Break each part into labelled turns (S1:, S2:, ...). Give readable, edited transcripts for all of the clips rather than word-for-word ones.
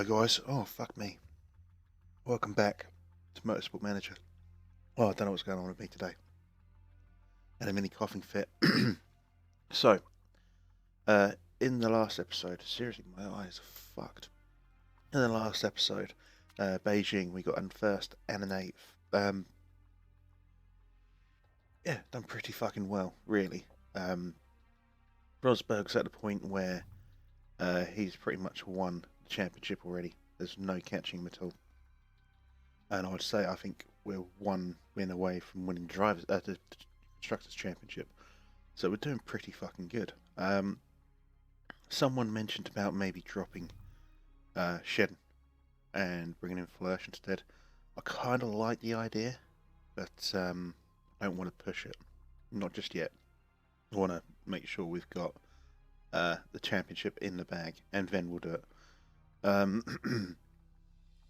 S1: guys. Oh, fuck me. Welcome back to Motorsport Manager. Oh, I don't know what's going on with me today. Had a mini coughing fit. So, in the last episode, seriously, my eyes are fucked. In the last episode, Beijing, we got an first and an eighth. Yeah, done pretty fucking well, really. Rosberg's at the point where he's pretty much won the championship already. There's no catching him at all. And I would say I think we're one win away from winning the constructors championship. So we're doing pretty fucking good. Someone mentioned about maybe dropping Shed and bringing in Flursh instead. I kind of like the idea, but I don't want to push it. Not just yet. I want to make sure we've got the championship in the bag, and then we'll do it.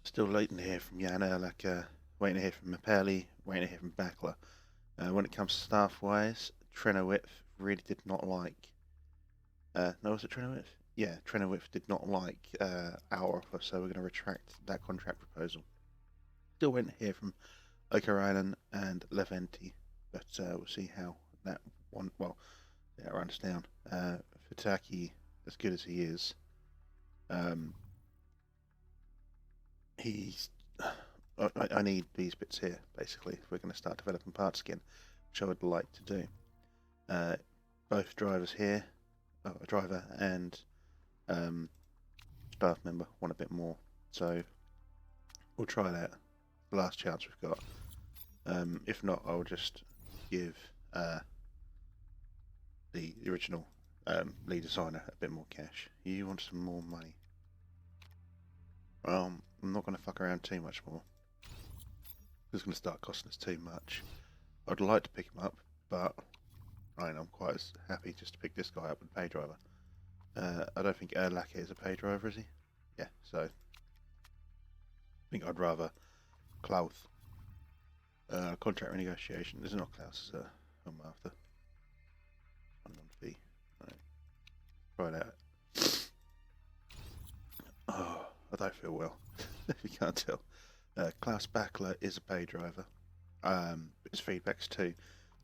S1: Still waiting to hear from Yana, waiting to hear from Mapelli, waiting to hear from Backler. When it comes to staff-wise, Trenowitz really did not like... no, was it Trenowitz? Yeah, Trenowitz did not like our offer, so we're going to retract that contract proposal. Still waiting to hear from Okarainen and Leventi, but we'll see how that one... Well, yeah, runs down. Futaki, as good as he is, he's... I need these bits here, basically, if we're going to start developing parts again, which I would like to do. Both drivers here, a driver and staff member, want a bit more. So we'll try that. The last chance we've got. If not, I'll just give the original lead designer a bit more cash. You want some more money? I'm not going to fuck around too much more. It's going to start costing us too much. I'd like to pick him up, but I'm quite as happy just to pick this guy up with pay driver. I don't think Erlake is a pay driver, is he? Yeah, so I think I'd rather Klaus. Contract renegotiation. This is not Klaus, I'm after. Fee. Right. Try that. Oh, I don't feel well. If you can't tell. Klaus Backler is a pay driver. His feedback's too.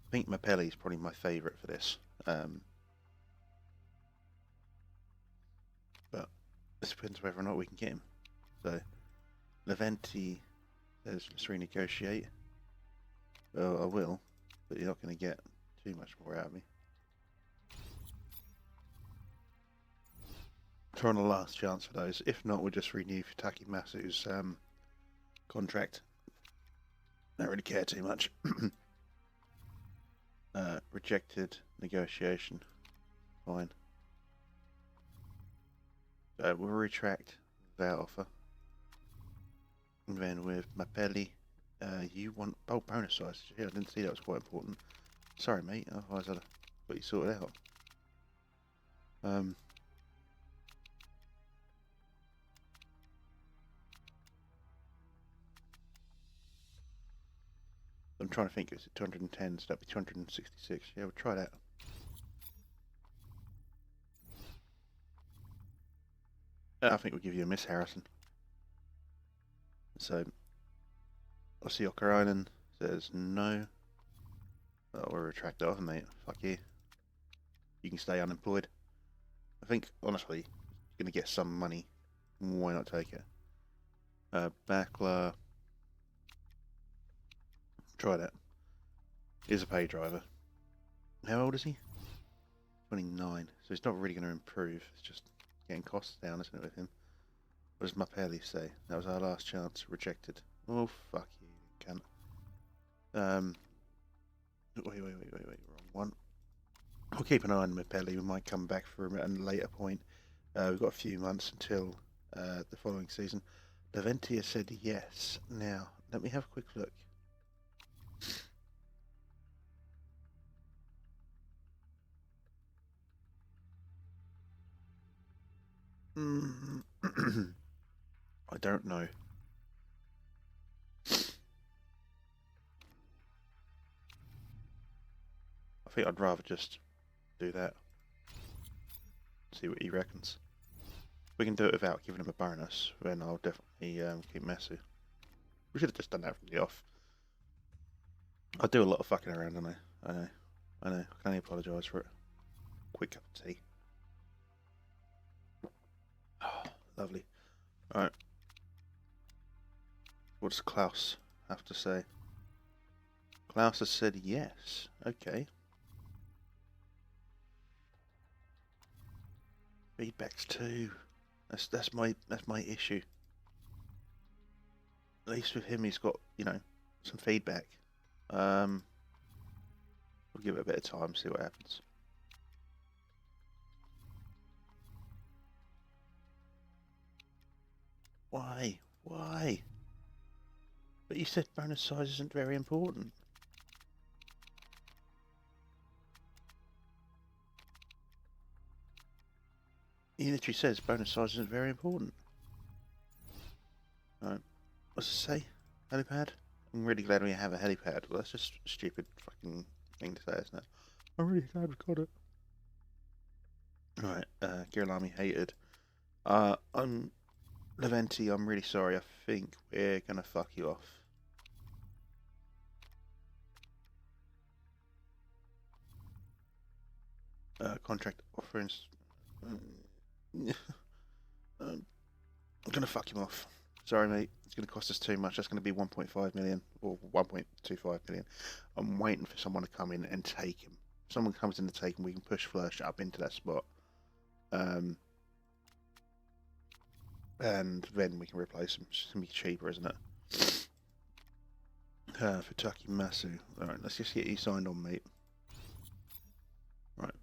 S1: I think Mapelli is probably my favourite for this. But it depends whether or not we can get him. So, Leventi says let's renegotiate. Well, I will, but you're not going to get too much more out of me. Trying the last chance for those. If not, we'll just renew Futaki Masu's contract. Don't really care too much. Rejected negotiation. Fine. We'll retract that offer. And then with Mapelli, you want bulk bonus size. Yeah, I didn't see that was quite important. Sorry, mate. Otherwise, I'd have got you sorted out. I'm trying to think, it's 210, so that'd be 266. Yeah, we'll try that. I think we'll give you a miss, Harrison. So, I see Okarainen says no. Oh, we'll retract that offer, mate. Fuck you. You can stay unemployed. I think, honestly, you're going to get some money. Why not take it? Backler. Try that. He's a pay driver. How old is he? 29. So he's not really going to improve. It's just getting costs down, isn't it, with him? What does Mapelli say? That was our last chance. Rejected. Oh, fuck you, cunt. Wait. Wrong one. We'll keep an eye on Mapelli. We might come back for him at a later point. We've got a few months until the following season. Leventia said yes. Now, let me have a quick look. I don't know. I think I'd rather just do that. See what he reckons. we can do it without giving him a bonus, then I'll definitely keep Messi. We should have just done that from the off. I do a lot of fucking around, don't I? I know. I can only apologise for it. Quick cup of tea. Oh, lovely. Alright. What does Klaus have to say? Klaus has said yes. Okay. Feedback's 2. That's my issue. At least with him, he's got, you know, some feedback. We'll give it a bit of time, see what happens. Why? Why? But you said bonus size isn't very important. He literally says bonus size isn't very important. Right. What's it say? Helipad? I'm really glad we have a helipad. Well, that's just a stupid fucking thing to say, isn't it? I'm really glad we got it. Right, Girolami hated. I'm Leventi, I'm really sorry. I think we're gonna fuck you off. Contract offerings. I'm gonna fuck him off. Sorry, mate. It's gonna cost us too much. That's gonna be 1.5 million or 1.25 million. I'm waiting for someone to come in and take him. If someone comes in to take him, we can push Flursh up into that spot. And then we can replace him. It's gonna be cheaper, isn't it? For Taki Masu. Alright, let's just get you signed on, mate. Right.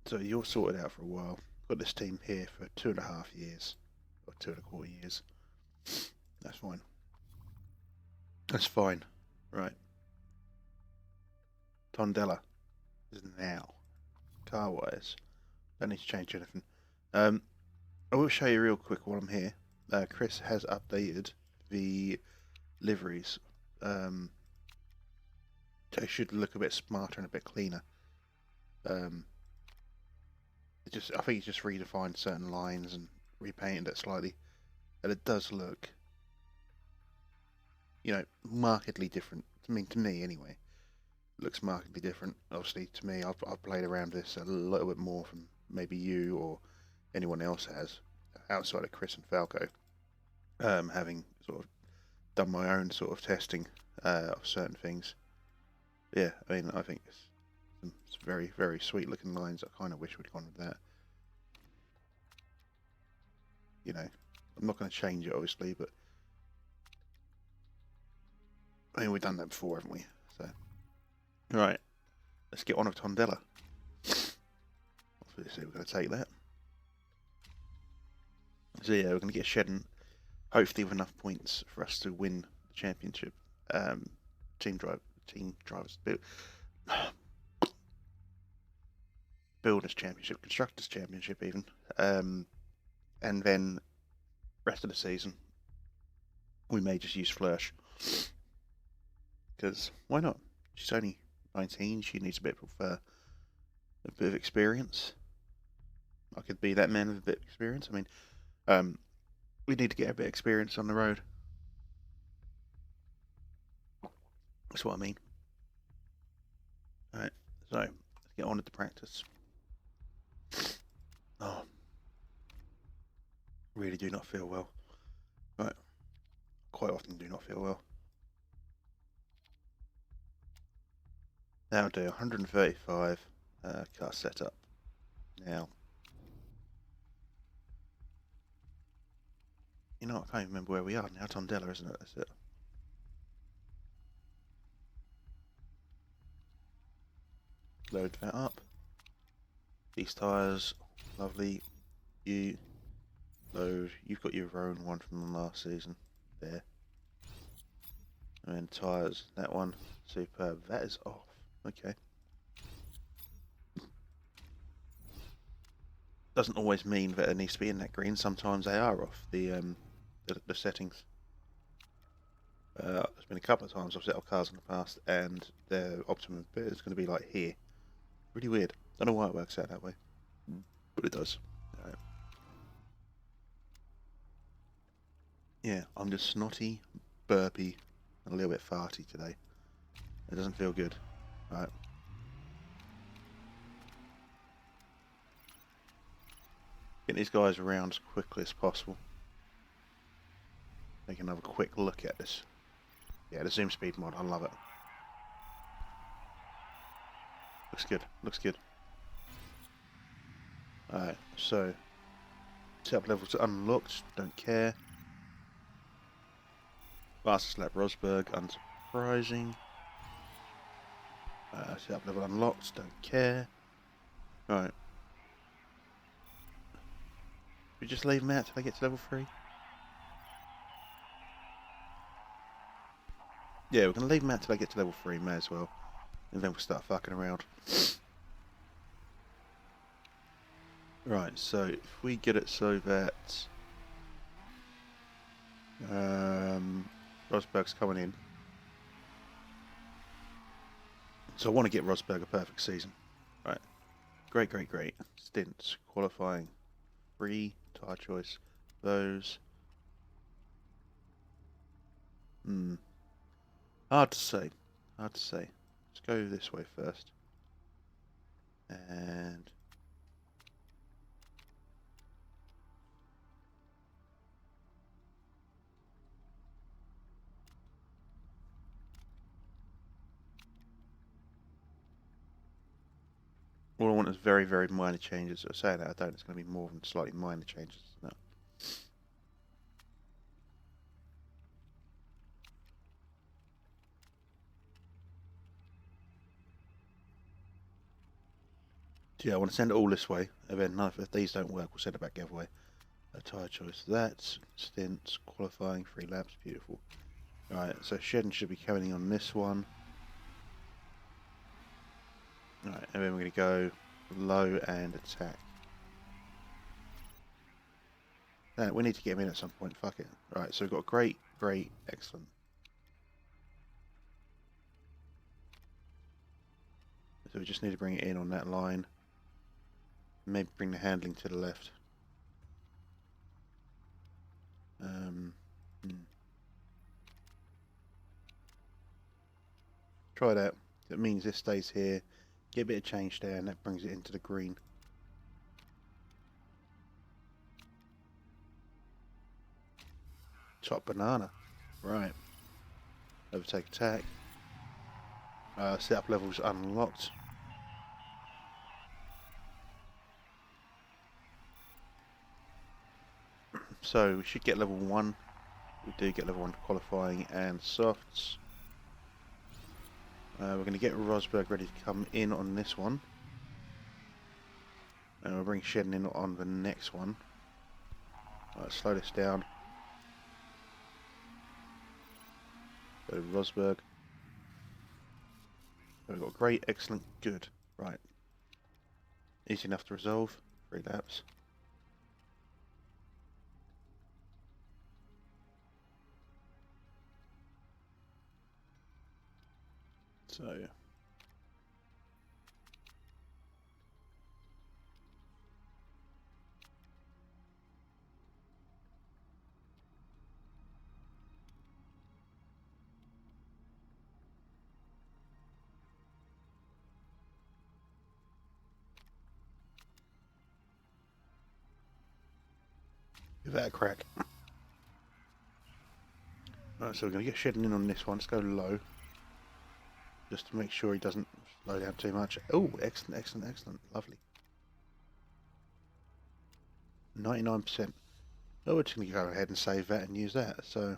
S1: So you're sorted out for a while. Got this team here for 2.5 years. Or 2.25 years. That's fine. That's fine. Right. Tondela is now. Car-wise. Don't need to change anything. I will show you real quick while I'm here. Chris has updated the liveries. They should look a bit smarter and a bit cleaner. I think he's just redefined certain lines and repainted it slightly, and it does look, you know, markedly different. I mean, to me anyway, it looks markedly different. Obviously, to me, I've played around this a little bit more than maybe you or anyone else has, outside of Chris and Falco, having sort of done my own sort of testing of certain things. Yeah, I mean, I think it's very, very sweet looking lines. I kind of wish we'd gone with that. You know, I'm not going to change it, obviously, but I mean, we've done that before, haven't we? So, right, let's get on with Tondela. Obviously, we're going to take that. So yeah, we're going to get Shedden, hopefully with enough points for us to win the championship. Team drivers, builders championship, constructors championship, even, and then rest of the season we may just use Flursh, because why not? She's only 19. She needs a bit of experience. I could be that man with a bit of experience. I mean, we need to get a bit of experience on the road. That's what I mean. Alright, so let's get on with the practice. Oh, really do not feel well. Right, quite often do not feel well. Now do 135 car setup. Now, you know, I can't even remember where we are now. Tondela, isn't it? That's it. Load that up. These tyres, lovely. You load. You've got your own one from the last season there. And then tyres, that one, superb. That is off. Okay. Doesn't always mean that it needs to be in that green. Sometimes they are off the settings. There's been a couple of times I've set up cars in the past, and their optimum bit is going to be like here. Really weird. Don't know why it works out that way, but it does. Right. Yeah, I'm just snotty, burpy, and a little bit farty today. It doesn't feel good. Right. Get these guys around as quickly as possible. Take another quick look at this. Yeah, the zoom speed mod, I love it. Looks good, looks good. Alright, so setup levels unlocked, don't care. Fastest lap Rosberg, unsurprising. Setup level unlocked, don't care. Right. We just leave them out till I get to level 3? Yeah, we're going to leave them out till I get to level 3, may as well. And then we'll start fucking around. Right, so if we get it so that Rosberg's coming in. So I want to get Rosberg a perfect season. Right. Great, great, great. Stints, qualifying, free, tyre choice, those. Hard to say. Hard to say. Let's go this way first. And all I want is very, very minor changes. I'm saying that I don't. It's going to be more than slightly minor changes. No. So yeah, I want to send it all this way, and then if these don't work, we'll send it back the other way. A tyre choice. That's stints, qualifying, 3 laps. Beautiful. Alright, so Shedden should be coming on this one. Alright, and then we're going to go low and attack. We need to get him in at some point, fuck it. Right, so we've got great, great, excellent. So we just need to bring it in on that line. Maybe bring the handling to the left. Try that. That means this stays here. Get a bit of change there, and that brings it into the green. Top banana. Right. Overtake attack. Setup levels unlocked. So we should get level 1. We do get level 1 qualifying and softs. We're going to get Rosberg ready to come in on this one. And we'll bring Shedden in on the next one. Right, slow this down. So Rosberg. We've got great, excellent, good. Right. Easy enough to resolve. 3 laps. So give that a crack. Right, so we're going to get Shedden in on this one. Let's go low. Just to make sure he doesn't slow down too much. Oh, excellent, excellent, excellent. Lovely. 99%. Oh, we're just going to go ahead and save that and use that. So,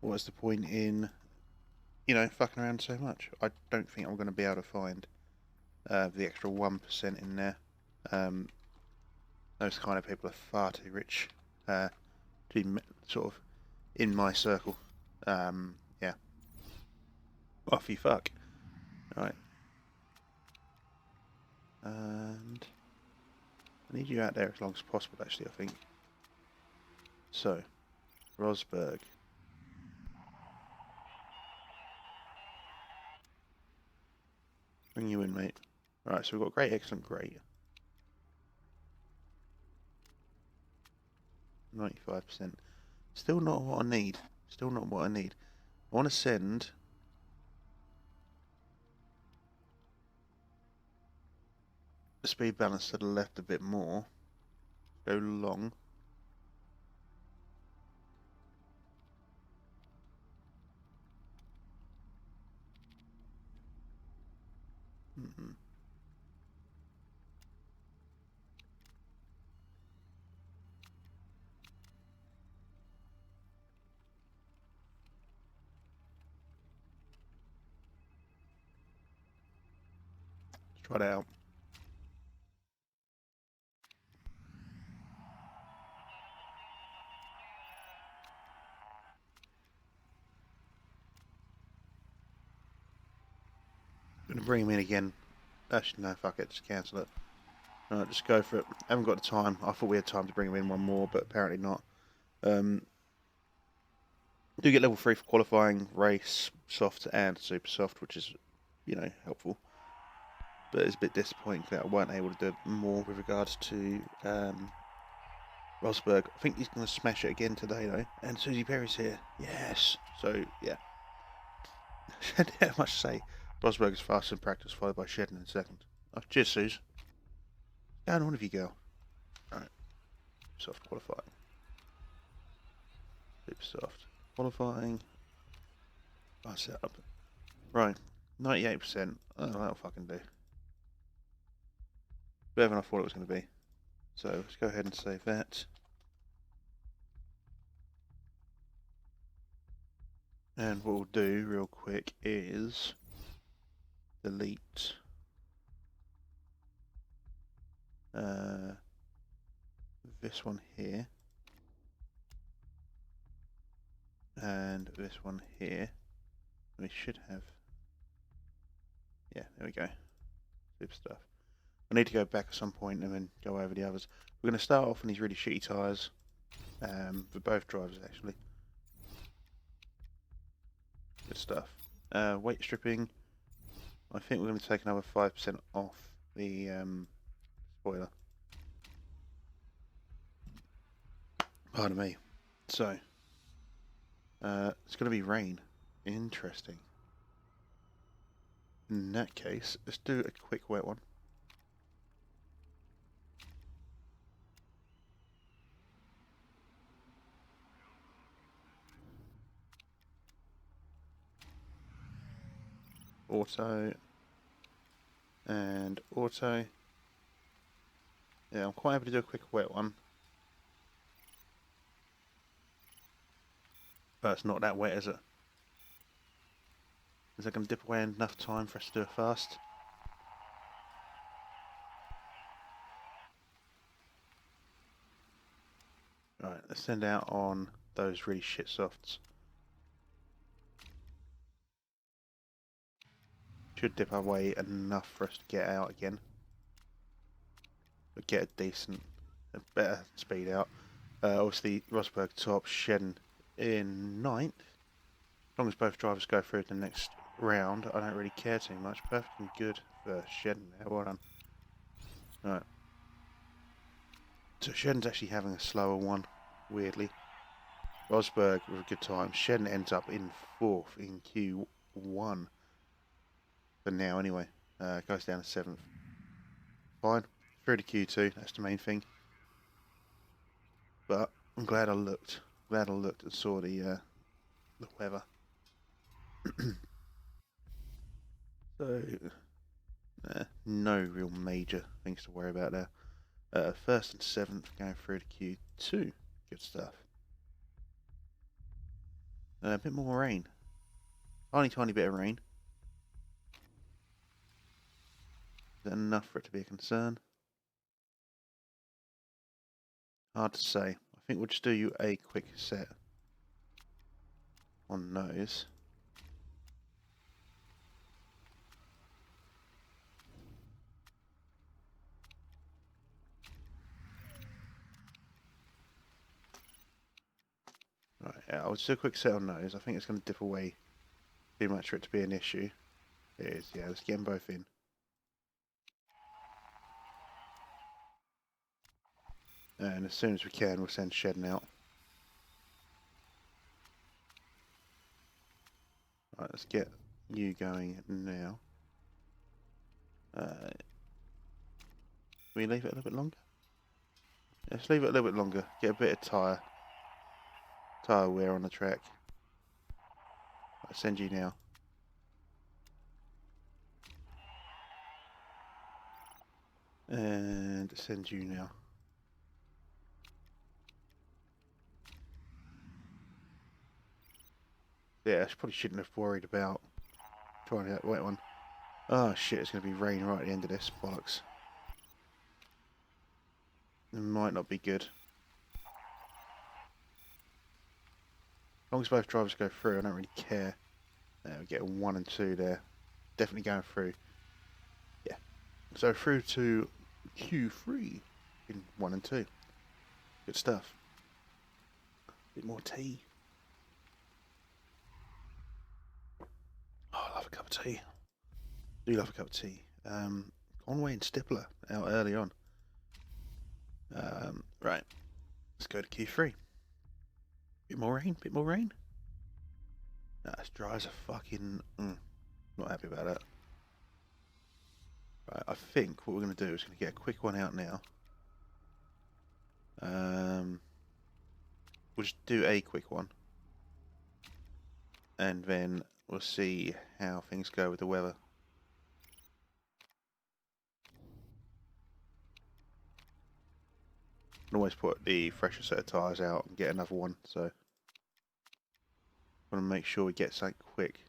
S1: what's the point in, you know, fucking around so much? I don't think I'm going to be able to find the extra 1% in there. Those kind of people are far too rich to be sort of in my circle. Yeah. Off you fuck. Alright. And I need you out there as long as possible, actually, I think. So, Rosberg. Bring you in, mate. Right, so we've got great, excellent, great. 95%. Still not what I need. Still not what I need. I want to send the speed balance to the left a bit more. Go long. Mm-mm. Let's try it out. I'm gonna bring him in again. Actually, no, fuck it, just cancel it. Alright, just go for it. I haven't got the time. I thought we had time to bring him in one more, but apparently not. Do get level 3 for qualifying, race, soft and super soft, which is, you know, helpful. But it's a bit disappointing that I weren't able to do more with regards to Rosberg. I think he's going to smash it again today, though. And Susie Perry's here. Yes. So, yeah. I don't have much to say. Rosberg is fast in practice, followed by Shedden in second. Oh, cheers, Suze. Down one of you, girl. Alright. Soft qualifying. Super soft. Qualifying. I set up. Right. 98%. Oh, that'll fucking do. Better than I thought it was going to be. So, let's go ahead and save that. And what we'll do real quick is delete this one here and this one here. We should have, yeah, there we go. Super stuff. I need to go back at some point and then go over the others. We're going to start off on these really shitty tyres for both drivers actually. Good stuff. Weight stripping. I think we're going to take another 5% off the spoiler. Pardon me. So, it's going to be rain. Interesting. In that case, let's do a quick wet one. Auto. And auto. Yeah, I'm quite happy to do a quick wet one. But it's not that wet, is it? Is that going to dip away in enough time for us to do it fast? Right, let's send out on those really shit softs. Should dip away enough for us to get out again. But get a decent, a better speed out. Obviously, Rosberg top, Shedden in 9th. As long as both drivers go through the next round, I don't really care too much. Perfect and good for Shedden there, well done. Right. So Shedden's actually having a slower one, weirdly. Rosberg with a good time. Shedden ends up in 4th in Q1. For now, anyway. Goes down to 7th. Fine. Through to Q2, that's the main thing. But I'm glad I looked. Glad I looked and saw the weather. So, no real major things to worry about there. 1st and 7th going through to Q2. Good stuff. A bit more rain. Tiny bit of rain. Is that enough for it to be a concern? Hard to say. I think we'll just do you a quick set on those. Right, yeah, I'll just do a quick set on those. I think it's going to dip away too much for it to be an issue. It is, yeah, let's get them both in. And as soon as we can, we'll send Shedden out. Right, let's get you going now. We leave it a little bit longer? Let's leave it a little bit longer. Get a bit of tyre wear on the track. I'll send you now. And send you now. Yeah, I probably shouldn't have worried about trying that wet one. Oh shit, it's going to be rain right at the end of this. Bollocks. It might not be good. As long as both drivers go through, I don't really care. There, we get a 1 and 2 there. Definitely going through. Yeah. So through to Q3 in 1 and 2. Good stuff. Bit more tea. Oh, I love a cup of tea. Do love a cup of tea. Conway and Stippler out early on. Right. Let's go to Q3. Bit more rain, bit more rain. Nah, it's dry as a fucking... not happy about that. Right, I think what we're going to do is going to get a quick one out now. We'll just do a quick one. And then we'll see how things go with the weather. Can always put the fresher set of tyres out and get another one, so want to make sure we get something quick.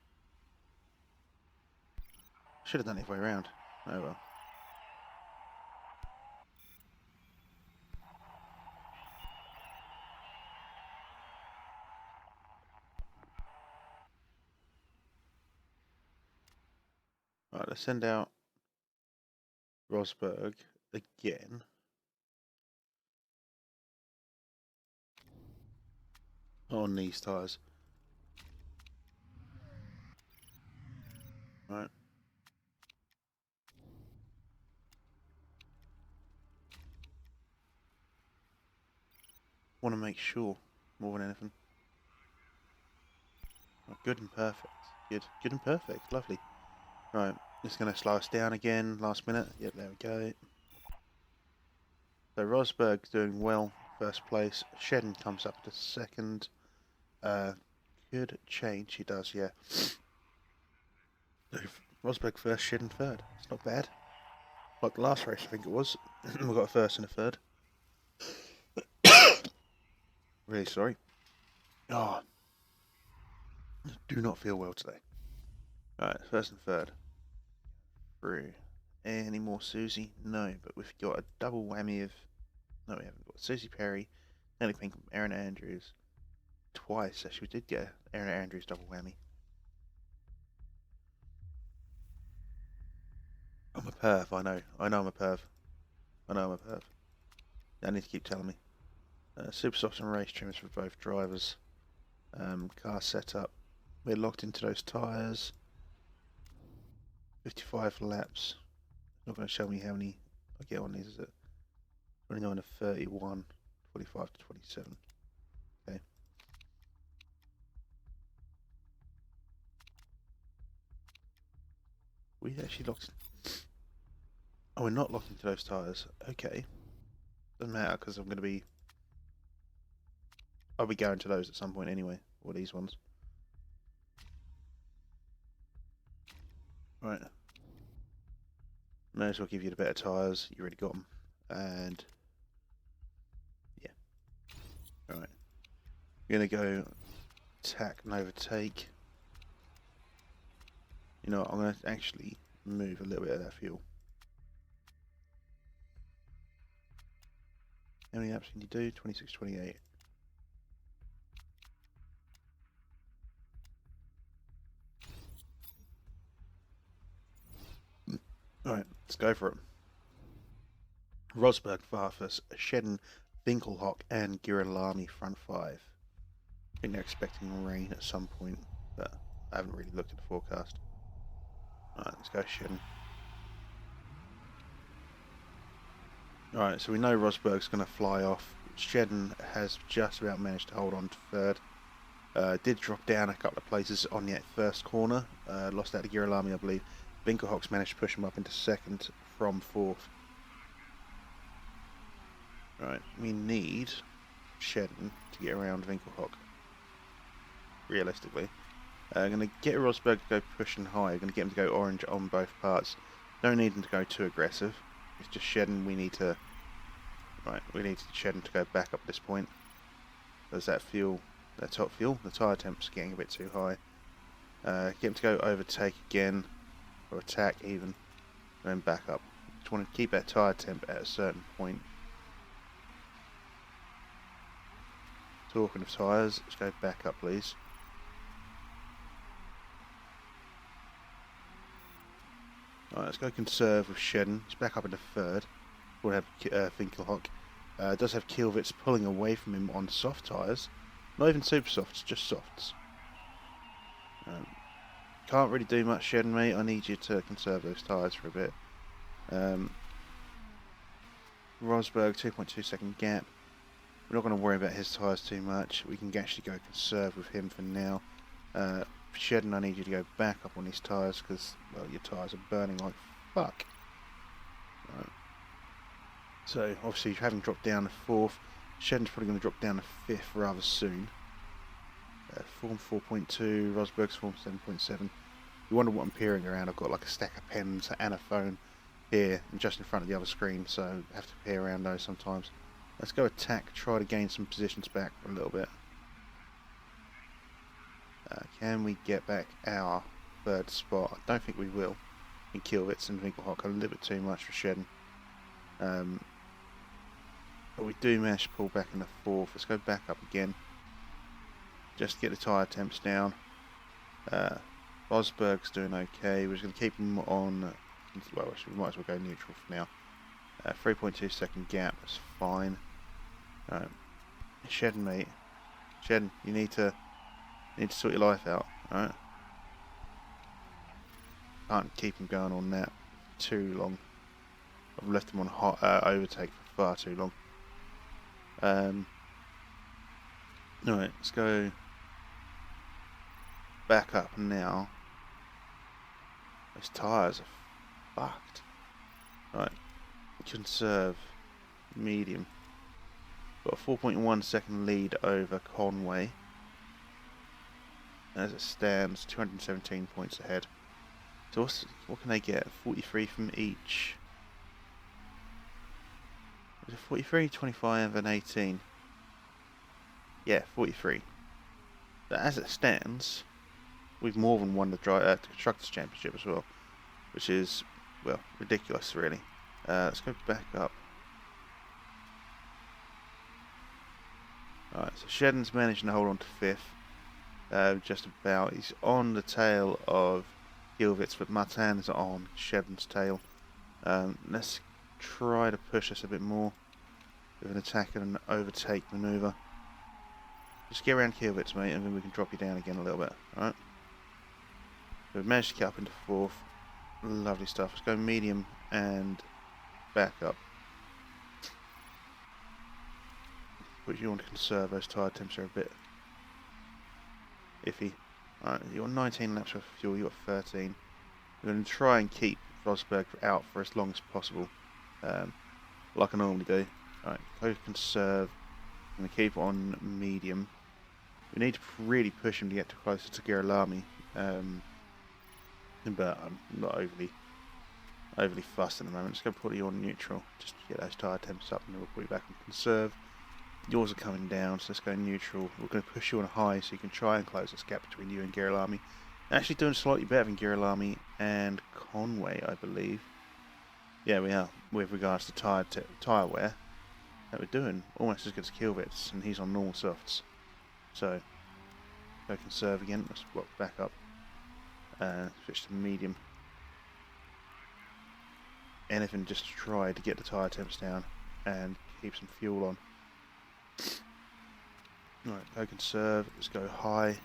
S1: Should have done it the way around. Oh well. Right, let's send out Rosberg again. On these tyres. Right. Want to make sure more than anything. Oh, good and perfect. Good and perfect. Lovely. Right, it's going to slow us down again. Last minute. Yep, there we go. So Rosberg's doing well. First place. Shedden comes up to second. Good change. He does, yeah. So Rosberg first, Shedden third. It's not bad. Like the last race, I think it was. We got a first and a third. Really sorry. Oh, do not feel well today. Alright, first and third. Through. Any more Susie? No, but we've got a double whammy of... No, we haven't got Susie Perry, Nelly Pink, Aaron Andrews. Twice, actually, we did get Aaron Andrews double whammy. I'm a perv, I know. I know I'm a perv. I know I'm a perv. I need to keep telling me. Super softs and race trimmers for both drivers. Car setup. We're locked into those tyres. 55 laps. Not going to show me how many I get on these, is it? 29 to 31. 45 to 27. Okay. We actually locked... Oh, we're not locked into those tyres. Okay. Doesn't matter, because I'm going to be... I'll be going to those at some point anyway. Or these ones. Right. May as well give you the better tyres. You already got them. And... yeah. Alright. We're going to go... attack and overtake. You know what, I'm going to actually move a little bit of that fuel. How many laps can you do? 26, 28. Alright, let's go for it. Rosberg, Farfus, Shedden, Winkelhock, and Girolami front five. I think they're expecting rain at some point, but I haven't really looked at the forecast. Alright, let's go Shedden. Alright, so we know Rosberg's going to fly off. Shedden has just about managed to hold on to third. Did drop down a couple of places on the first corner. Lost out to Girolami, I believe. Winkelhock's managed to push him up into second from fourth. Right, we need Shedden to get around Winkelhock. Realistically. Going to get Rosberg to go pushing high. Going to get him to go orange on both parts. Don't need him to go too aggressive. It's just Shedden we need to... Right, we need Shedden to go back up at this point. Does that fuel... That top fuel? The tyre temp's getting a bit too high. Get him to go overtake again. Or attack even. And then back up. Just want to keep that tyre temp at a certain point. Talking of tyres, let's go back up please. Alright, let's go conserve with Shedden. He's back up into third. We'll have Winkelhock. Does have Kielwitz pulling away from him on soft tyres. Not even super softs, just softs. Can't really do much, Shedden, mate. I need you to conserve those tyres for a bit. Rosberg, 2.2 second gap. We're not going to worry about his tyres too much. We can actually go conserve with him for now. Shedden, I need you to go back up on these tyres because, well, your tyres are burning like fuck. Right. So, obviously, having dropped down to fourth, Shedden's probably going to drop down to fifth rather soon. Form 4.2, Rosberg's form 7.7. You wonder what I'm peering around. I've got like a stack of pens and a phone here and just in front of the other screen, so I have to peer around those sometimes. Let's go attack, try to gain some positions back a little bit. Can we get back our third spot? I don't think we will. I think Kielwitz and Winkelhock are a little bit too much for Shedden. But we do manage to pull back in the fourth. Let's go back up again. Just to get the tyre temps down. Rosberg's doing okay. We're just going to keep him on... Well, actually, we might as well go neutral for now. 3.2 second gap, that's fine. Alright. Shedden, mate. Shedden, you need to sort your life out, alright? Can't keep him going on that too long. I've left him on hot overtake for far too long. Alright, let's go back up now. Those tyres are fucked. Right, conserve medium. Got a 4.1 second lead over Conway. As it stands, 217 points ahead. So what can they get? 43 from each. Is it 43, 25 and 18? Yeah, 43. But as it stands, we've more than won the Constructors' Championship as well. Which is, well, ridiculous really. Let's go back up. Alright, so Shedden's managing to hold on to fifth. Just about. He's on the tail of Kielwitz, but Martin's on Shedden's tail. Let's try to push us a bit more with an attack and an overtake manoeuvre. Just get around Kielwitz, mate, and then we can drop you down again a little bit. Alright? We've managed to get up into fourth. Lovely stuff. Let's go medium and back up. But you want to conserve those tyre temps are a bit iffy. Alright, you've got 19 laps of fuel, you've got 13. We're going to try and keep Rosberg out for as long as possible. Like I normally do. Alright, go conserve. I'm going to keep it on medium. We need to really push him to get closer to Girolami. But I'm not overly fussed at the moment. Just go put you on neutral, just to get those tyre temps up, and then we'll put you back on conserve. Yours are coming down, so let's go neutral. We're going to push you on high, so you can try and close this gap between you and Girolami. Actually doing slightly better than Girolami and Conway, I believe. Yeah, we are, with regards to tyre wear. That we're doing almost as good as Kielwitz, and he's on normal softs. So, go conserve again. Let's block back up. Switch to medium. Anything just to try to get the tyre temps down and keep some fuel on. Alright, go conserve. Let's go high.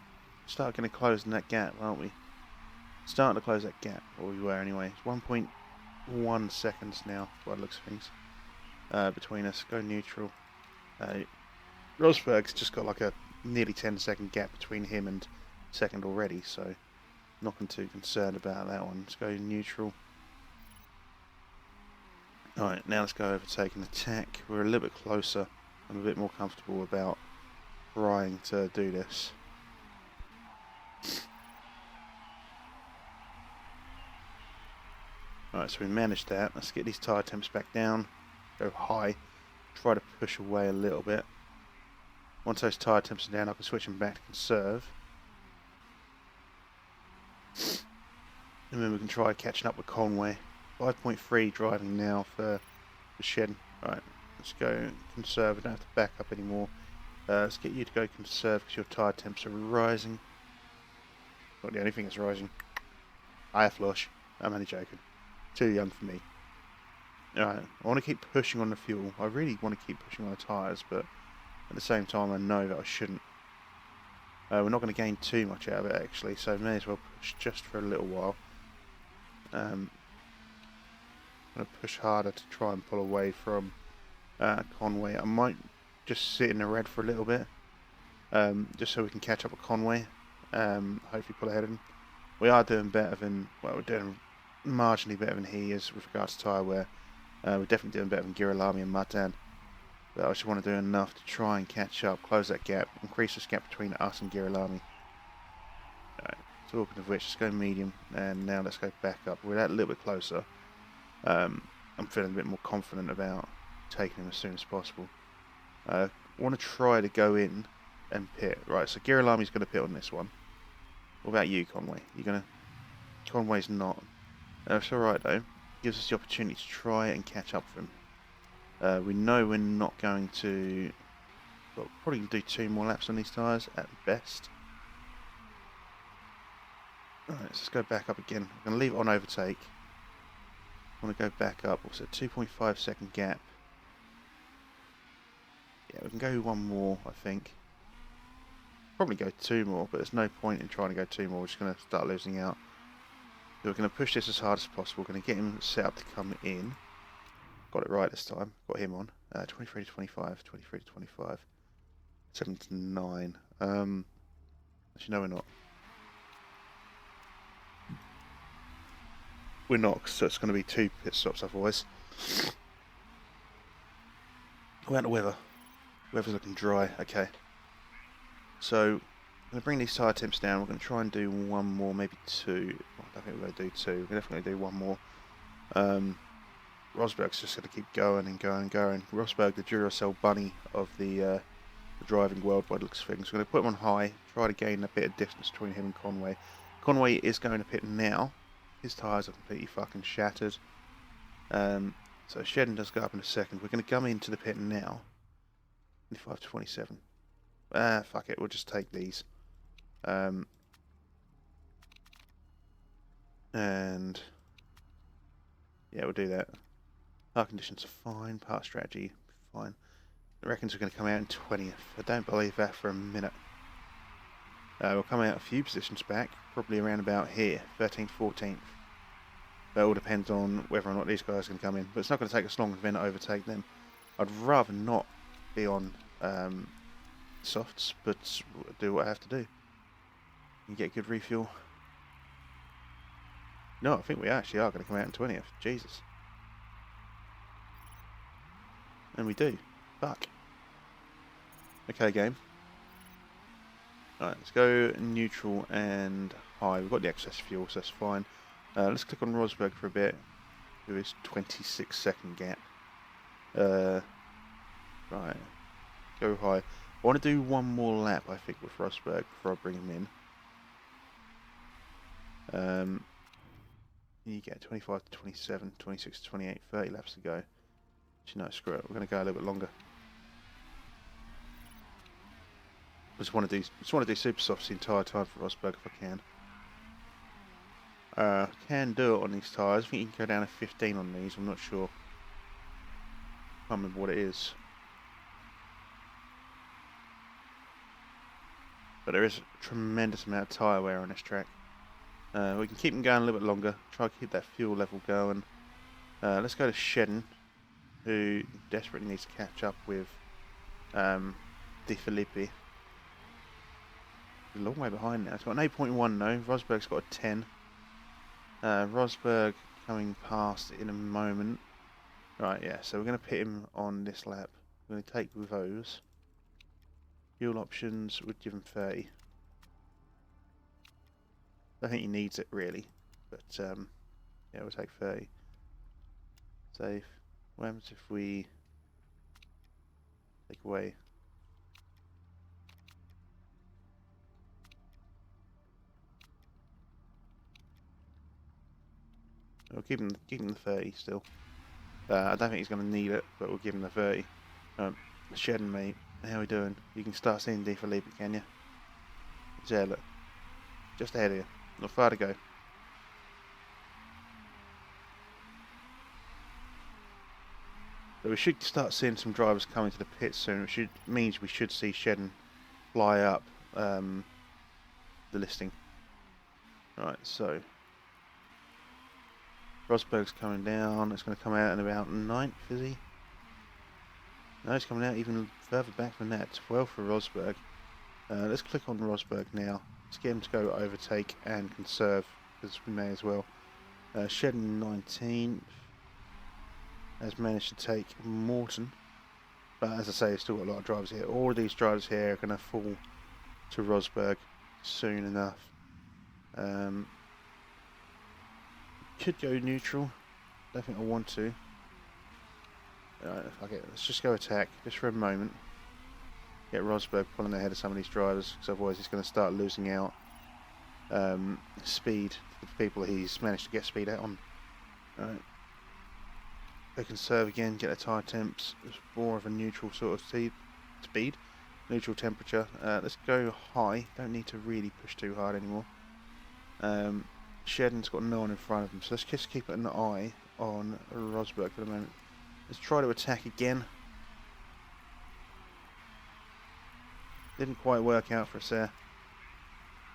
S1: Start getting close in that gap, aren't we? Starting to close that gap, or we were anyway. It's 1.1 seconds now, by the looks of things. between us. Go neutral. Rosberg's just got like a nearly 10-second gap between him and second already, so not too concerned about that one. Let's go neutral. Alright, now let's go overtake and attack. We're a little bit closer. I'm a bit more comfortable about trying to do this. Alright, so we managed that. Let's get these tyre temps back down. Go high. Try to push away a little bit. Once those tyre temps are down, I can switch them back to conserve. And then we can try catching up with Conway. 5.3 driving now for the shed. Right, let's go conserve. We don't have to back up anymore. Let's get you to go conserve because your tyre temps are rising. Not the only thing that's rising. Hiya, Flush. I'm only joking. Too young for me. Alright, I want to keep pushing on the fuel. I really want to keep pushing on the tyres, but at the same time I know that I shouldn't. We're not going to gain too much out of it actually, so may as well push just for a little while. I'm going to push harder to try and pull away from Conway. I might just sit in the red for a little bit, just so we can catch up with Conway. Hopefully pull ahead of him. We are doing better than, well, we're doing marginally better than he is with regards to tyre wear. We're definitely doing better than Girolami and Martin. But I just want to do enough to try and catch up, close that gap, increase this gap between us and Girolami. Alright, talking of which, let's go medium, and now let's go back up. We're that a little bit closer. I'm feeling a bit more confident about taking him as soon as possible. I want to try to go in and pit. Right, so Girolami's going to pit on this one. What about you, Conway? You going to... Conway's not. It's alright though. Gives us the opportunity to try and catch up with him. We know we're not going to... Well, probably do 2 more laps on these tyres at best. Alright, let's go back up again. I'm going to leave it on overtake. I want to go back up. What's it? 2.5 second gap. Yeah, we can go 1 more, I think. Probably go 2 more, but there's no point in trying to go 2 more. We're just going to start losing out. So we're going to push this as hard as possible. We're going to get him set up to come in. Got it right this time. Got him on. 23 to 25. 23 to 25. 7 to 9. Actually, no, we're not. We're not, so it's going to be 2 pit stops otherwise. What about the weather? Weather's looking dry. Okay. So, I'm going to bring these tyre temps down. We're going to try and do 1 more, maybe 2. I don't think we're going to do 2. We're going to definitely do 1 more. Rosberg's just going to keep going and going and going. Rosberg, the Duracell bunny of the driving world by the looks of things. We're going to put him on high, try to gain a bit of distance between him and Conway. Conway is going to pit now. His tyres are completely fucking shattered. So Shedden does go up in a second. We're going to come into the pit now. 25 to 27. Fuck it, we'll just take these. And yeah, we'll do that. Car conditions are fine. Part strategy, fine. I reckon we're going to come out in 20th. I don't believe that for a minute. We'll come out a few positions back, probably around about here, 13th, 14th. That all depends on whether or not these guys can come in. But it's not going to take us long then to overtake them. I'd rather not be on softs, but do what I have to do. You get good refuel. No, I think we actually are going to come out in 20th. Jesus. And we do. Fuck. Okay, game. Alright, let's go neutral and high. We've got the excess fuel, so that's fine. Let's click on Rosberg for a bit. Do his 26-second gap. Right. Go high. I want to do 1 more lap, I think, with Rosberg before I bring him in. You get 25 to 27, 26 to 28, 30 laps to go. Actually, no, screw it. We're going to go a little bit longer. I just want to do super softs the entire time for Rosberg if I can. Can do it on these tyres. I think you can go down to 15 on these. I'm not sure. Can't remember what it is. But there is a tremendous amount of tyre wear on this track. We can keep them going a little bit longer. Try to keep that fuel level going. Let's go to Shedden. who desperately needs to catch up with De Filippi. A long way behind now. It's got an 8.1 though. Rosberg's got a 10. Rosberg coming past in a moment. Right, yeah, so we're going to pit him on this lap. We're going to take those. Fuel options would give him 30. I think he needs it really, but yeah, we'll take 30. Safe. What happens if we take away? We'll keep him the 30 still. I don't think he's going to need it, but we'll give him the 30. Shedden, mate, how are we doing? You can start seeing De Filippi, can you? He's there, look. Just ahead of you. Not far to go. So we should start seeing some drivers coming to the pit soon, which means we should see Shedden fly up the listing. Right, so Rosberg's coming down. It's going to come out in about 9th, is he? No, it's coming out even further back than that. 12 for Rosberg. Let's click on Rosberg now. Let's get him to go overtake and conserve, because we may as well. Shedden 19th has managed to take Morton, but as I say, there's still got a lot of drivers here. All of these drivers here are going to fall to Rosberg soon enough. Could go neutral. Don't think I want to. Fuck it. Let's just go attack, just for a moment. Get Rosberg pulling ahead of some of these drivers, because otherwise he's going to start losing out speed to the people he's managed to get speed out on. Alright. They conserve again, get the tyre temps. It's more of a neutral sort of speed, neutral temperature. Let's go high. Don't need to really push too hard anymore. Shedden's got no one in front of him, so let's just keep an eye on Rosberg for the moment. Let's try to attack again. Didn't quite work out for us there,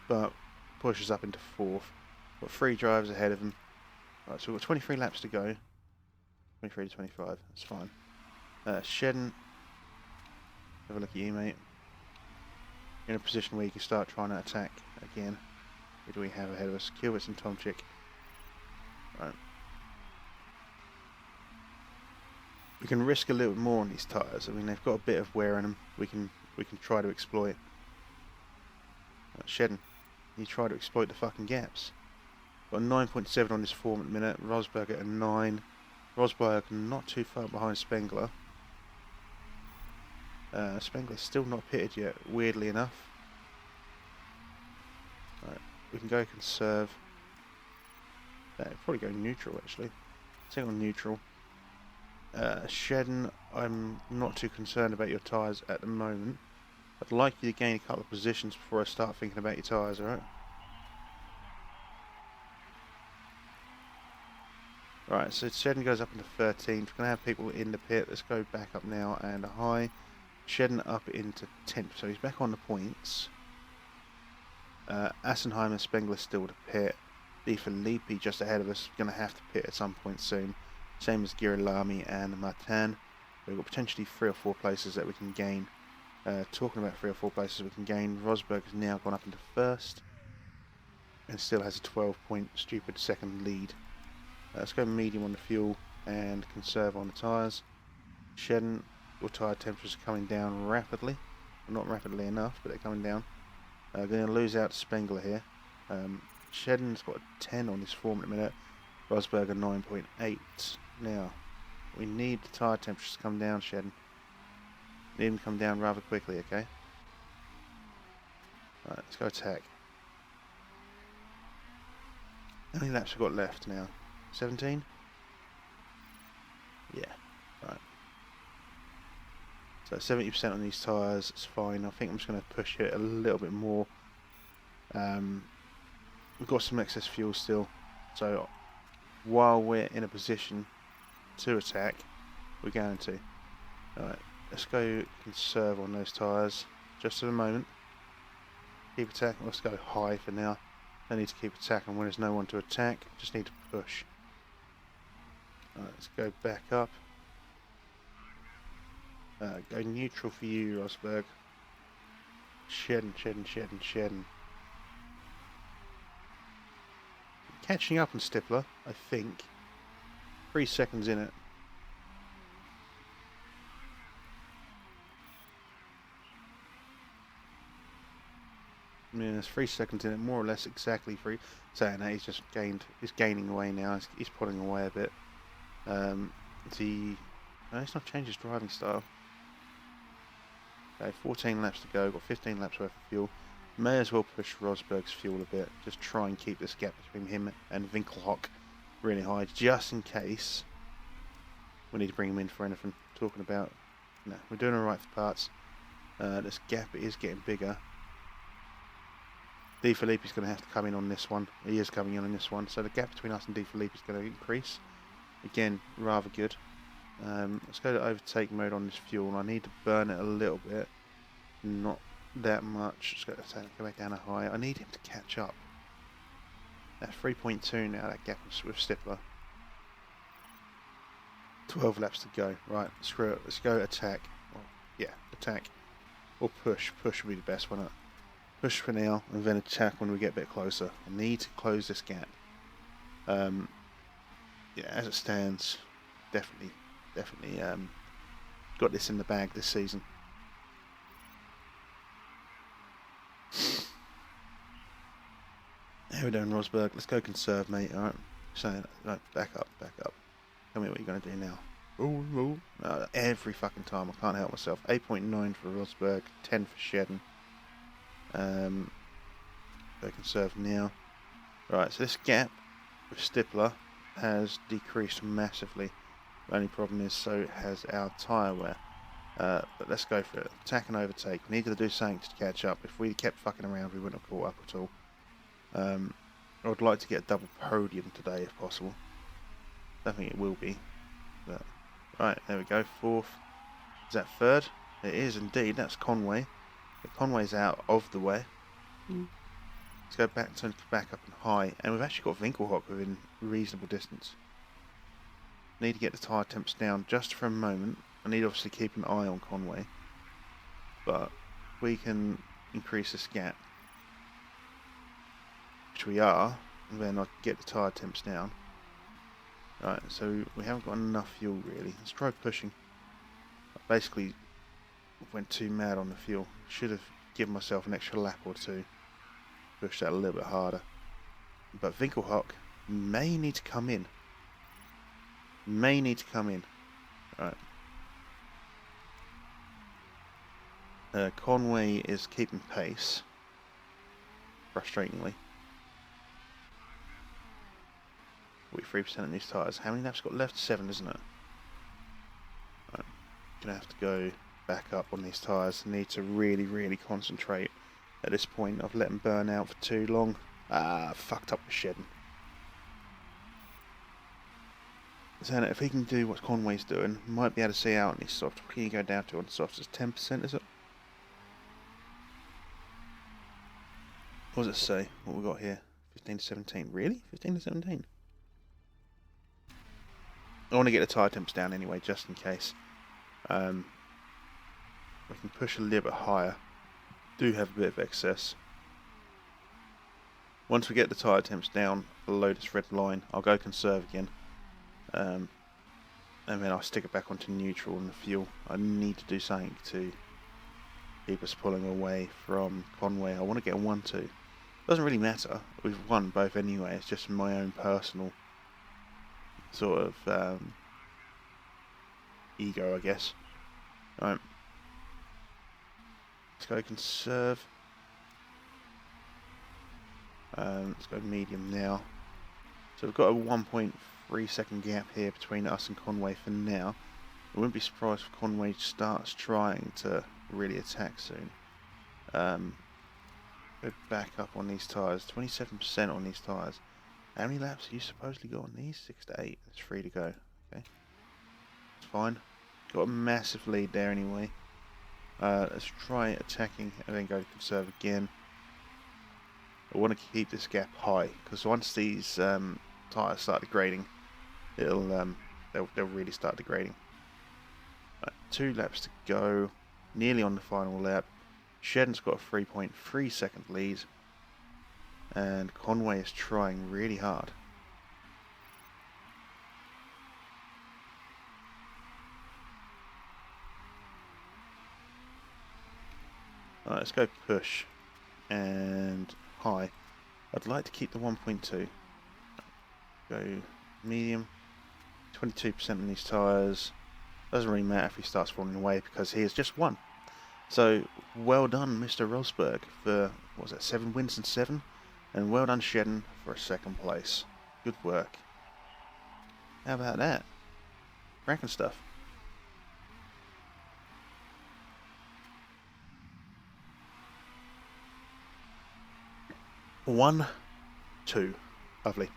S1: but pushes up into 4th. Got 3 drivers ahead of him. Right, so we've got 23 laps to go. 23 to 25, that's fine. Shedden, have a look at you, mate. You're in a position where you can start trying to attack again. Who do we have ahead of us? Kilwitz and Tomczyk. Right. We can risk a little bit more on these tyres. I mean, they've got a bit of wear in them. We can try to exploit. Shedden, you try to exploit the fucking gaps. Got a 9.7 on this form at the minute. Rosberg at a 9. Rosberg not too far behind Spengler. Spengler's still not pitted yet, weirdly enough. Right, we can go conserve. Probably go neutral actually. Take on neutral. Shedden, I'm not too concerned about your tyres at the moment. I'd like you to gain a couple of positions before I start thinking about your tyres, alright? Right, so Shedden goes up into 13th. We're going to have people in the pit. Let's go back up now and a high. Shedden up into 10th, so he's back on the points. Assenheim and Spengler still to pit. De Filippi just ahead of us, going to have to pit at some point soon. Same as Girolami and Martin. We've got potentially 3 or 4 places that we can gain. Talking about 3 or 4 places we can gain, Rosberg has now gone up into 1st. And still has a 12-point stupid second lead. Let's go medium on the fuel and conserve on the tyres. Shedden, your tyre temperatures are coming down rapidly. Well, not rapidly enough, but they're coming down. Going to lose out to Spengler here. Shedden's got a 10 on this form at the minute. Rosberg a 9.8. Now, we need the tyre temperatures to come down, Shedden. Need them to come down rather quickly, okay? Right, let's go attack. How many laps have we got left now? 17? Yeah, right. So 70% on these tyres, it's fine. I think I'm just going to push it a little bit more. We've got some excess fuel still, so while we're in a position to attack, we're going to. Alright, let's go conserve on those tyres just for the moment. Keep attacking. Let's go high for now. I need to keep attacking when there's no one to attack. Just need to push. Alright, let's go back up. Go neutral for you, Rosberg. Shedding. Catching up on Stippler, I think. 3 seconds in it. Yeah, there's 3 seconds in it, more or less exactly 3. Saying that he's just he's gaining away now. He's pulling away a bit. No, he's not changed his driving style. Okay, 14 laps to go. Got 15 laps worth of fuel. May as well push Rosberg's fuel a bit. Just try and keep this gap between him and Winkelhock really high, just in case we need to bring him in for anything. Talking about, no, we're doing alright for parts. This gap is getting bigger. De Filippi's going to have to come in on this one. He is coming in on this one, so the gap between us and De Filippi is going to increase. Again, rather good. Let's go to overtake mode on this fuel. I need to burn it a little bit, not that much. Just go back down to high. I need him to catch up. At 3.2 now, that gap with Stippler. 12 laps to go. Right, screw it. Let's go attack. Well, yeah, attack. Or push. Push would be the best one. Push for now, and then attack when we get a bit closer. I need to close this gap. Yeah, as it stands, definitely got this in the bag this season. How we doing, Rosberg? Let's go conserve, mate. Alright. Saying, right, back up. Tell me what you're going to do now. No, every fucking time. I can't help myself. 8.9 for Rosberg, 10 for Shedden. Go conserve now. Right, so this gap with Stippler has decreased massively. The only problem is so has our tyre wear. But let's go for it. Attack and overtake. We needed to do something to catch up. If we kept fucking around, we wouldn't have caught up at all. I would like to get a double podium today if possible. Don't think it will be. But right, there we go. 4th. Is that 3rd? It is indeed. That's Conway. But Conway's out of the way. Let's go back up and high. And we've actually got Winkelhock within reasonable distance. Need to get the tyre temps down just for a moment. I need to obviously keep an eye on Conway. But we can increase this gap, which we are, and then I can get the tyre temps down. Right, so we haven't got enough fuel really. Let's try pushing. I basically went too mad on the fuel. Should have given myself an extra lap or two. Push that a little bit harder. But Winkelhock may need to come in. Right. Conway is keeping pace. Frustratingly. 43% on these tyres. How many laps got left? 7, isn't it? Right. Gonna have to go back up on these tyres. Need to really concentrate at this point. I've let them burn out for too long. Fucked up with Shedden. So if he can do what Conway's doing, might be able to see out on these softs. What can you go down to on softs? It's 10%, is it? What does it say? What we got here? 15 to 17. Really? 15 to 17? I want to get the tyre temps down anyway, just in case. We can push a little bit higher. Do have a bit of excess. Once we get the tyre temps down below this red line, I'll go conserve again. And then I'll stick it back onto neutral and the fuel. I need to do something to keep us pulling away from Conway. I want to get a 1-2. Doesn't really matter. We've won both anyway. It's just my own personal sort of ego, I guess. Alright. Let's go conserve. Let's go medium now. So we've got a 1.3 second gap here between us and Conway for now. I wouldn't be surprised if Conway starts trying to really attack soon. Go back up on these tyres. 27% on these tyres. How many laps are you supposedly got on these? 6 to 8. It's 3 to go. Okay. It's fine. Got a massive lead there anyway. Let's try attacking and then go to conserve again. I want to keep this gap high because once these tyres start degrading, they'll really start degrading. Right, 2 laps to go, nearly on the final lap. Shedden's got a 3.3 second lead, and Conway is trying really hard. Alright, let's go push and high. I'd like to keep the 1.2. Go medium. 22% on these tyres. Doesn't really matter if he starts falling away because he has just won. So, well done, Mr. Rosberg, for, what was it, 7 wins and 7? And well done, Shedden, for a 2nd place. Good work. How about that? Cracking stuff. One, 2. Lovely.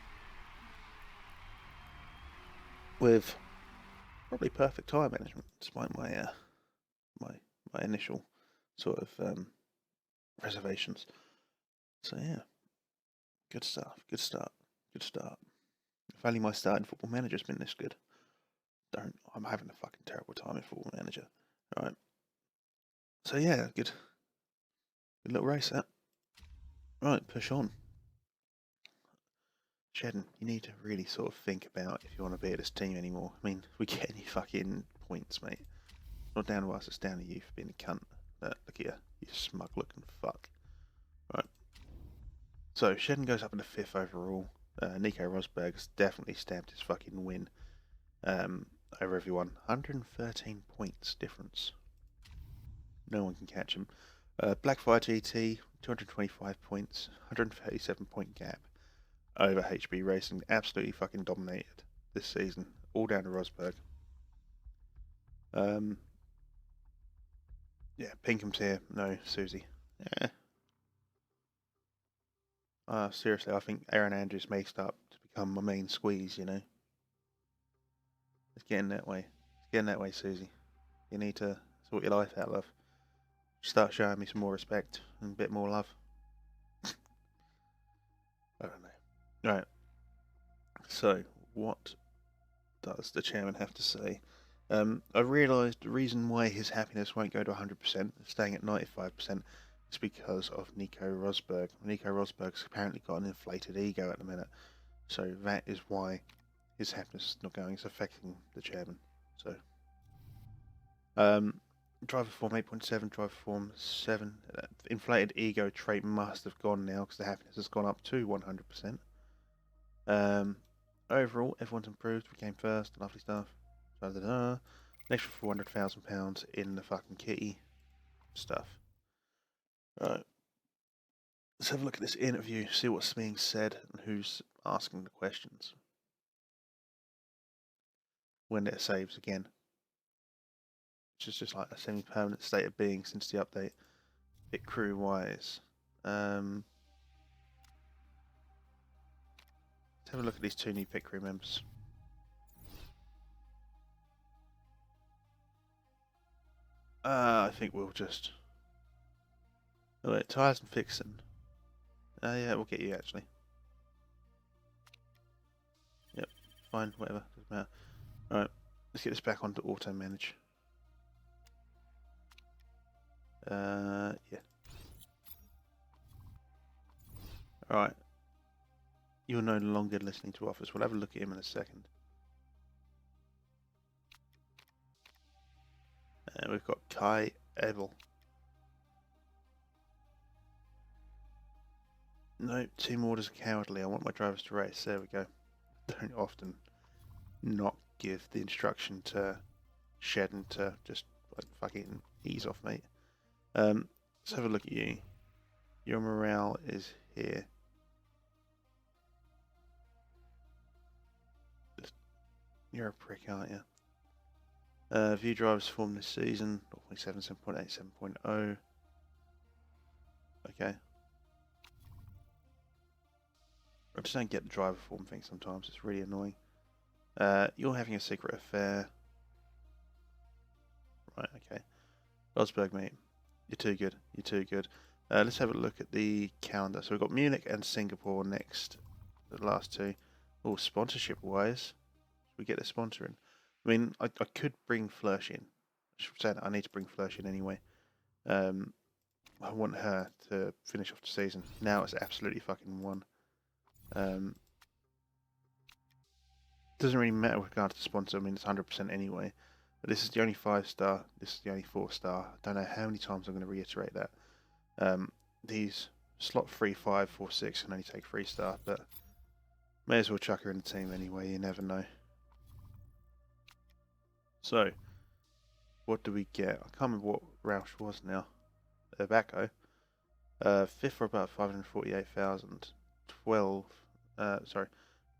S1: With probably perfect tyre management, despite my my initial sort of reservations. So yeah, good stuff. Good start. Good start. If only my starting Football Manager's been this good. I'm having a fucking terrible time in Football Manager. All right. So yeah, good little race that. Right, push on. Shedden, you need to really sort of think about if you want to be at this team anymore. I mean, we get any fucking points, mate. Not down to us, it's down to you for being a cunt. Look at you smug looking fuck. Right. So, Shedden goes up in the 5th overall. Nico Rosberg's definitely stamped his fucking win over everyone. 113 points difference. No one can catch him. Blackfire GT, 225 points, 137 point gap over HB Racing. Absolutely fucking dominated this season. All down to Rosberg. Yeah, Pinkham's here. No, Susie. Yeah. Seriously, I think Aaron Andrews may start to become my main squeeze, you know. It's getting that way. It's getting that way, Susie. You need to sort your life out, love. Start showing me some more respect and a bit more love. I don't know. Right. So, what does the chairman have to say? I realised the reason why his happiness won't go to 100%, staying at 95%, is because of Nico Rosberg. Nico Rosberg's apparently got an inflated ego at the minute, so that is why his happiness is not going. It's affecting the chairman. So, driver form 8.7, driver form 7. Inflated ego trait must have gone now because the happiness has gone up to 100%. Overall, everyone's improved. We came first. Lovely stuff. An extra £400,000 in the fucking kitty stuff. Right. Let's have a look at this interview, see what's being said and who's asking the questions. When it saves again. Which is just like a semi-permanent state of being since the update. Pit crew wise. Let's have a look at these 2 new pit crew members. I think we'll just... Oh wait, tyres and fixing. Yeah, we'll get you actually. Yep, fine, whatever, doesn't matter. Alright, let's get this back onto auto manage. Yeah. Alright. You're no longer listening to offers. We'll have a look at him in a second. We've got Kai Evel. No, team orders are cowardly. I want my drivers to race. There we go. Don't often not give the instruction to Shedden to just like fucking ease off, mate. Let's have a look at you. Your morale is here. You're a prick, aren't you? View drivers form this season. 0.7, 7.8, 7.0. Okay. I just don't get the driver form thing sometimes. It's really annoying. You're having a secret affair. Right, okay. Rosberg, mate. You're too good. You're too good. Let's have a look at the calendar. So we've got Munich and Singapore next. The last 2. Oh, sponsorship-wise. We get the sponsoring. I mean, I could bring Flursh in. saying I need to bring Flursh in anyway. I want her to finish off the season. Now it's absolutely fucking won. Doesn't really matter with regard to the sponsor. I mean, it's 100% anyway. But this is the only 5-star. This is the only 4-star. I don't know how many times I'm going to reiterate that. These slot 3, 5, 4, 6 can only take 3-star, but may as well chuck her in the team anyway. You never know. So, what do we get? I can't remember what Roush was now. Bacco. 5th for about 548,000. 12. Sorry.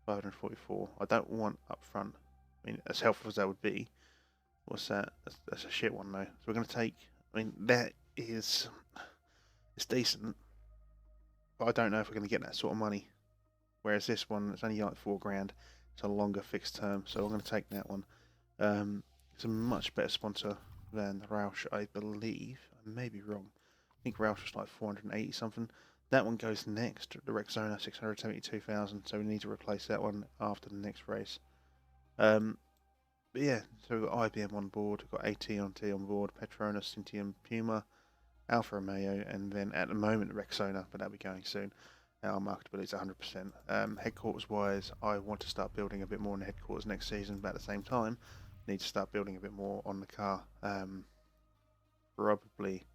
S1: 544. I don't want up front. I mean, as helpful as that would be, what's that? That's a shit one though. So we're going to take. I mean, that is. It's decent, but I don't know if we're going to get that sort of money. Whereas this one, it's only like $4,000. It's a longer fixed term, so I'm going to take that one. It's a much better sponsor than Roush, I believe. I may be wrong. I think Roush was like 480 something. That one goes next, the Rexona 672,000, so we need to replace that one after the next race. But yeah, so we've got IBM on board, we've got AT&T on board, Petronas, Cintium, Puma, Alfa Romeo, and then at the moment Rexona, but that'll be going soon. Our marketability is 100%. Headquarters-wise, I want to start building a bit more on the headquarters next season, but at the same time, need to start building a bit more on the car. Probably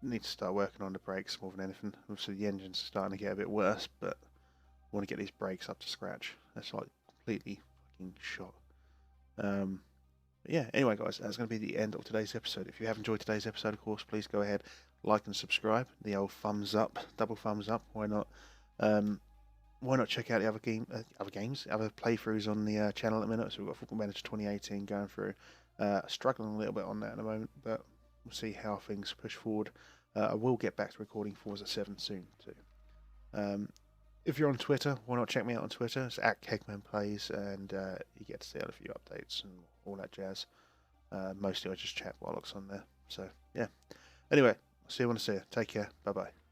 S1: need to start working on the brakes more than anything. Obviously the engine's starting to get a bit worse, but I want to get these brakes up to scratch. That's like completely fucking shot. But yeah, anyway guys, that's going to be the end of today's episode. If you have enjoyed today's episode, of course, please go ahead, like and subscribe. The old thumbs up, double thumbs up, why not? Why not check out the other games, other playthroughs on the channel at the minute. So we've got Football Manager 2018 going through. Struggling a little bit on that at the moment, but we'll see how things push forward. I will get back to recording Forza 7 soon too. If you're on Twitter, why not check me out on Twitter? It's at KegmanPlays, and you get to see a few updates and all that jazz. Mostly I just chat while I looks on there. So yeah. Anyway, I'll see you when I see you. Take care. Bye bye.